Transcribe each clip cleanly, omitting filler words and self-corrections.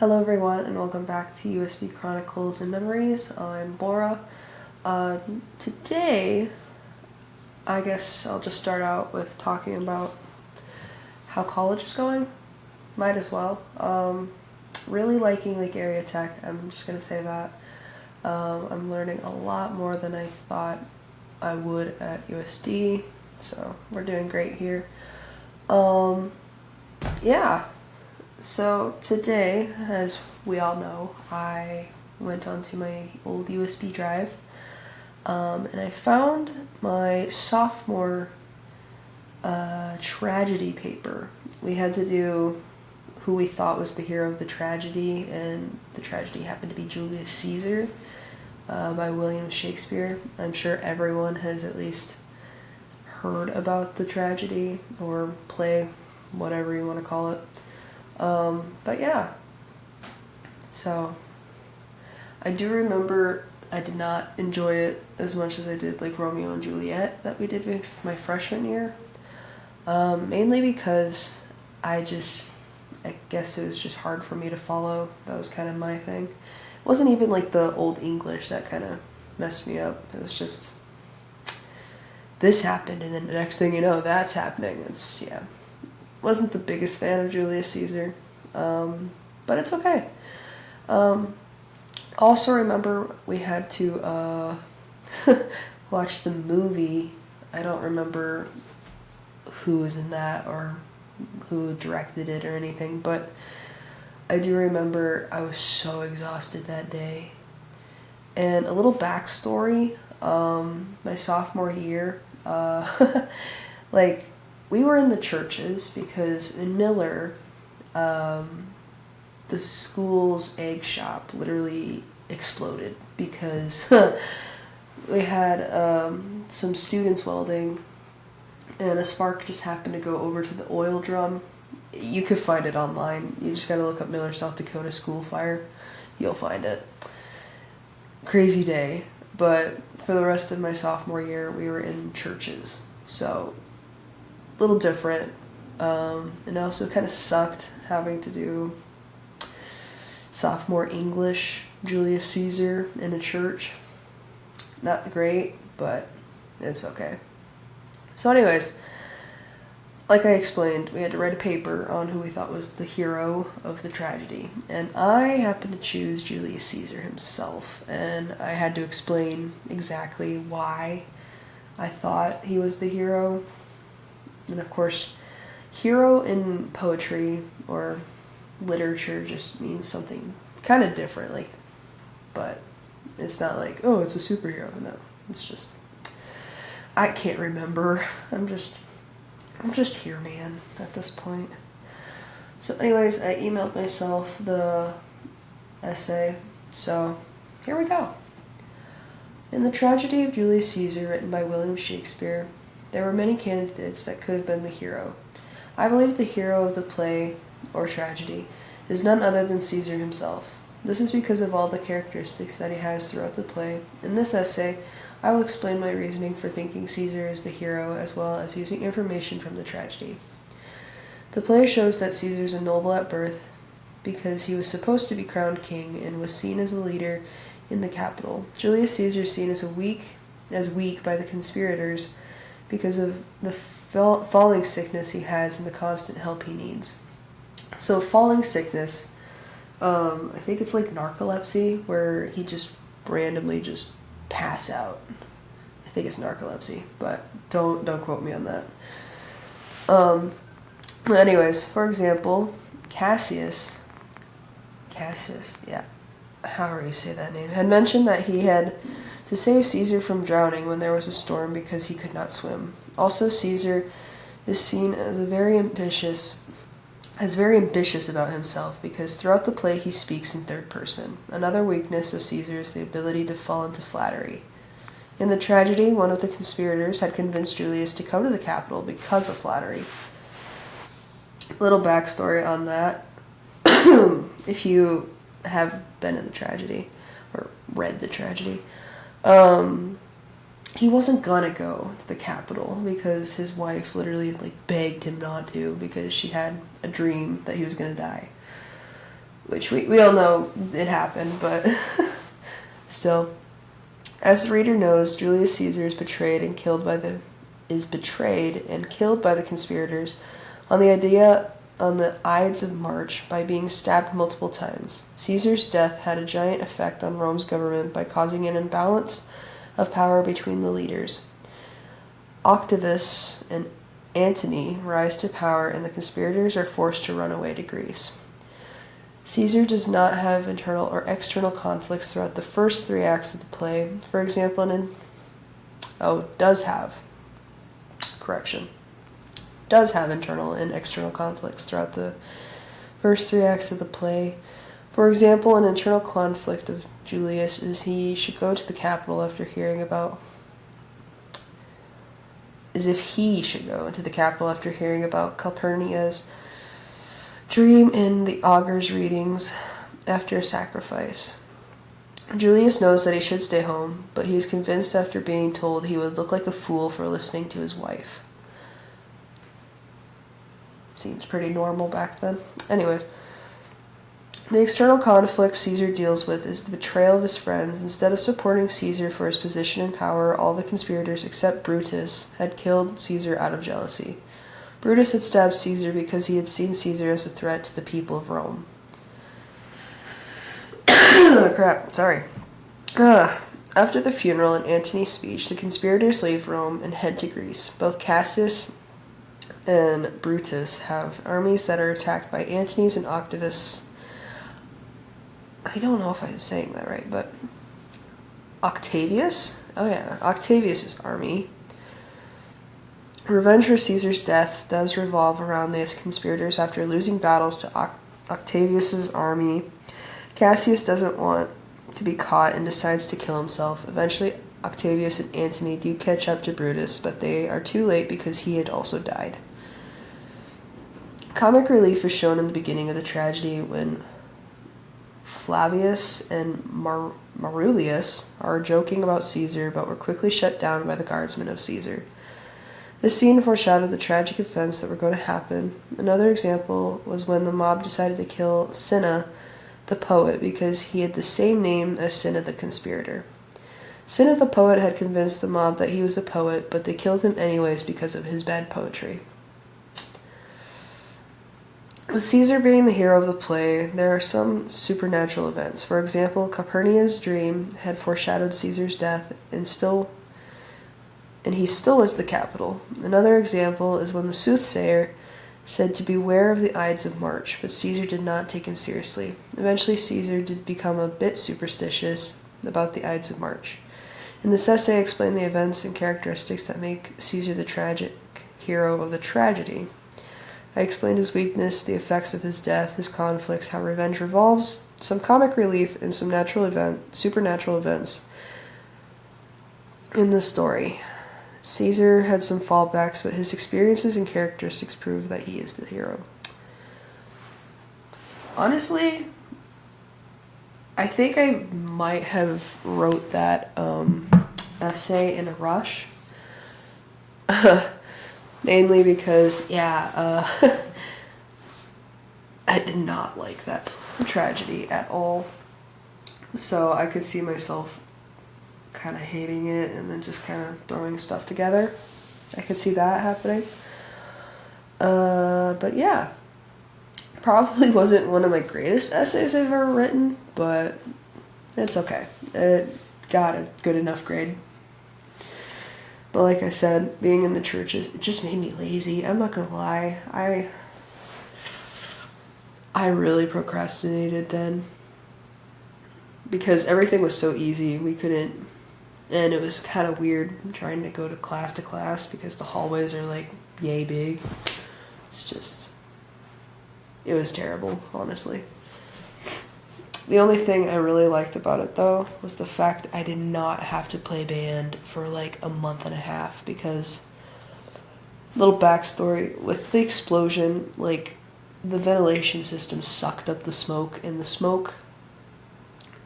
Hello everyone and welcome back to USB Chronicles and Memories. I'm Bora. Today, I guess I'll just start out with talking about how college is going. Might as well. Really liking Lake Area Tech, I'm just going to say that. I'm learning a lot more than I thought I would at USD, so we're doing great here. Yeah. So today, as we all know, I went onto my old USB drive, and I found my sophomore tragedy paper. We had to do who we thought was the hero of the tragedy, and the tragedy happened to be Julius Caesar by William Shakespeare. I'm sure everyone has at least heard about the tragedy or play, whatever you want to call it. But yeah, so I do remember I did not enjoy it as much as I did like Romeo and Juliet that we did with my freshman year, mainly because I guess it was just hard for me to follow. That was kind of my thing. It wasn't even like the old English that kind of messed me up. It was just, this happened and then the next thing you know, that's happening. Wasn't the biggest fan of Julius Caesar, but it's okay. Also remember we had to watch the movie. I don't remember who was in that or who directed it or anything, but I do remember I was so exhausted that day. And a little backstory, my sophomore year, like, we were in the churches because in Miller, the school's egg shop literally exploded because we had some students welding and a spark just happened to go over to the oil drum. You could find it online. You just gotta look up Miller, South Dakota school fire. You'll find it. Crazy day. But for the rest of my sophomore year, we were in churches. So little different, and also kind of sucked having to do sophomore English, Julius Caesar in a church. Not great, but it's okay. So anyways, like I explained, we had to write a paper on who we thought was the hero of the tragedy, and I happened to choose Julius Caesar himself, and I had to explain exactly why I thought he was the hero. And of course, hero in poetry or literature just means something kind of different, like, but it's not like, oh, it's a superhero. No, it's just, I can't remember. I'm just here, man, at this point. So anyways, I emailed myself the essay, so here we go. In the tragedy of Julius Caesar, written by William Shakespeare, there were many candidates that could have been the hero. I believe the hero of the play, or tragedy, is none other than Caesar himself. This is because of all the characteristics that he has throughout the play. In this essay, I will explain my reasoning for thinking Caesar is the hero, as well as using information from the tragedy. The play shows that Caesar is a noble at birth because he was supposed to be crowned king and was seen as a leader in the capital. Julius Caesar is seen as weak by the conspirators because of the falling sickness he has and the constant help he needs. So falling sickness, I think it's like narcolepsy, where he just randomly just pass out. I think it's narcolepsy, but don't quote me on that. But anyways, for example, Cassius, yeah, however you say that name, had mentioned that he had to save Caesar from drowning when there was a storm because he could not swim. Also, Caesar is seen as very ambitious about himself because throughout the play he speaks in third person. Another weakness of Caesar is the ability to fall into flattery. In the tragedy, one of the conspirators had convinced Julius to come to the capital because of flattery. Little backstory on that. If you have been in the tragedy or read the tragedy, he wasn't gonna go to the capital because his wife literally like begged him not to because she had a dream that he was gonna die. which we all know it happened, but still. As the reader knows, Julius Caesar is betrayed and killed by the conspirators on the Ides of March by being stabbed multiple times. Caesar's death had a giant effect on Rome's government by causing an imbalance of power between the leaders. Octavius and Antony rise to power, and the conspirators are forced to run away to Greece. Caesar does not have internal or external conflicts throughout the first 3 acts of the play. For example, does have internal and external conflicts throughout the first 3 acts of the play. For example, an internal conflict of Julius is if he should go into the capital after hearing about Calpurnia's dream and the augur's readings after a sacrifice. Julius knows that he should stay home, but he is convinced after being told he would look like a fool for listening to his wife. Seems pretty normal back then. Anyways, the external conflict Caesar deals with is the betrayal of his friends. Instead of supporting Caesar for his position and power, all the conspirators except Brutus had killed Caesar out of jealousy. Brutus had stabbed Caesar because he had seen Caesar as a threat to the people of Rome. After the funeral and Antony's speech, the conspirators leave Rome and head to Greece. Both Cassius and Brutus have armies that are attacked by Antony's and Octavius. I don't know if I'm saying that right, but Octavius? Oh yeah, Octavius's army. Revenge for Caesar's death does revolve around these conspirators after losing battles to Octavius's army. Cassius doesn't want to be caught and decides to kill himself. Eventually, Octavius and Antony do catch up to Brutus, but they are too late because he had also died. Comic relief is shown in the beginning of the tragedy when Flavius and Marulius are joking about Caesar, but were quickly shut down by the guardsmen of Caesar. This scene foreshadowed the tragic events that were going to happen. Another example was when the mob decided to kill Cinna, the poet, because he had the same name as Cinna the conspirator. Cinna the poet had convinced the mob that he was a poet, but they killed him anyways because of his bad poetry. With Caesar being the hero of the play, there are some supernatural events. For example, Calpurnia's dream had foreshadowed Caesar's death, and he still went to the capital. Another example is when the soothsayer said to beware of the Ides of March, but Caesar did not take him seriously. Eventually, Caesar did become a bit superstitious about the Ides of March. In this essay, I explain the events and characteristics that make Caesar the tragic hero of the tragedy. I explained his weakness, the effects of his death, his conflicts, how revenge revolves, some comic relief, and some supernatural events in the story. Caesar had some fallbacks, but his experiences and characteristics prove that he is the hero. Honestly, I think I might have wrote that essay in a rush. Mainly because, I did not like that tragedy at all. So I could see myself kind of hating it and then just kind of throwing stuff together. I could see that happening. But yeah, probably wasn't one of my greatest essays I've ever written, but it's okay. It got a good enough grade. But like I said, being in the churches, it just made me lazy. I'm not gonna lie. I really procrastinated then. Because everything was so easy. And it was kind of weird trying to go to class because the hallways are like yay big. It was terrible, honestly. The only thing I really liked about it, though, was the fact I did not have to play band for like a month and a half because, little backstory, with the explosion, like, the ventilation system sucked up the smoke, and the smoke,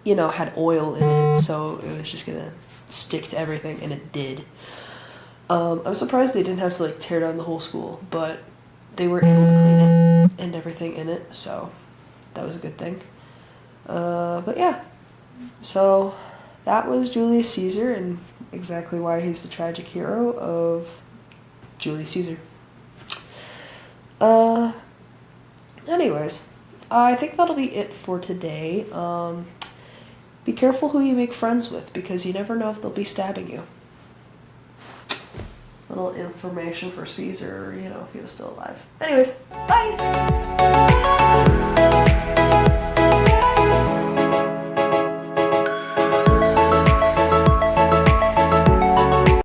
had oil in it, so it was just gonna stick to everything, and it did. I'm surprised they didn't have to, like, tear down the whole school, but they were able to clean it and everything in it, so that was a good thing. But yeah, so that was Julius Caesar and exactly why he's the tragic hero of Julius Caesar. Anyways, I think that'll be it for today. Be careful who you make friends with because you never know if they'll be stabbing you. Little information for Caesar, if he was still alive. Anyways, bye!